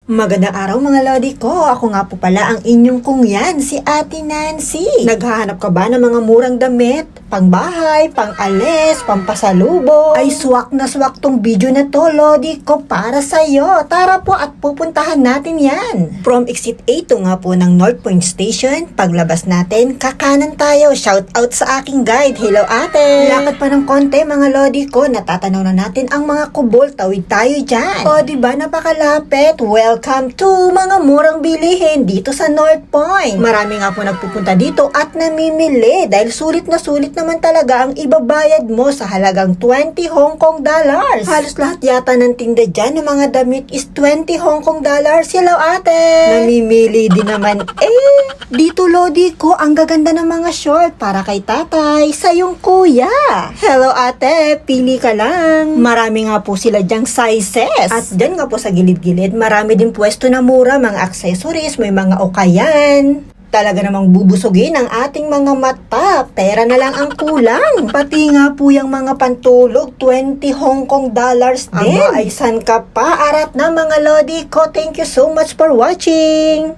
Magandang araw mga lodi ko. Ako nga po pala ang inyong kungyan, si Ate Nancy. Naghahanap ka ba ng mga murang damit? Pangbahay, pang-alis, pampasalubong? Ay swak na swak tong video na to, lodi ko, para sa'yo. Tara po at pupuntahan natin yan. From exit 8 nga po ng North Point Station, paglabas natin, kakanan tayo. Shout out sa aking guide. Hello ate! Lakad pa ng konti mga lodi ko, natatanaw na natin ang mga kubol. Tawid tayo dyan. O diba napakalapit? Welcome to mga murang bilihin dito sa North Point. Marami nga po nagpupunta dito at namimili dahil sulit na sulit naman talaga ang ibabayad mo sa halagang 20 Hong Kong dollars. Halos lahat yata ng tinda dyan ng mga damit is 20 Hong Kong dollars. Hello ate! Namimili din naman. Dito lodi ko, ang gaganda ng mga short para kay tatay, sa yung kuya. Hello ate, pili ka lang. Marami nga po sila dyang sizes. At dyan nga po sa gilid-gilid, marami din pwesto na mura, mga accessories, may mga okayan. Talaga namang bubusugin ang ating mga mata. Pera na lang ang kulang. Pati nga po yung mga pantulog, 20 Hong Kong dollars din. Aba, ay san ka pa? Arat na mga lodi ko. Thank you so much for watching.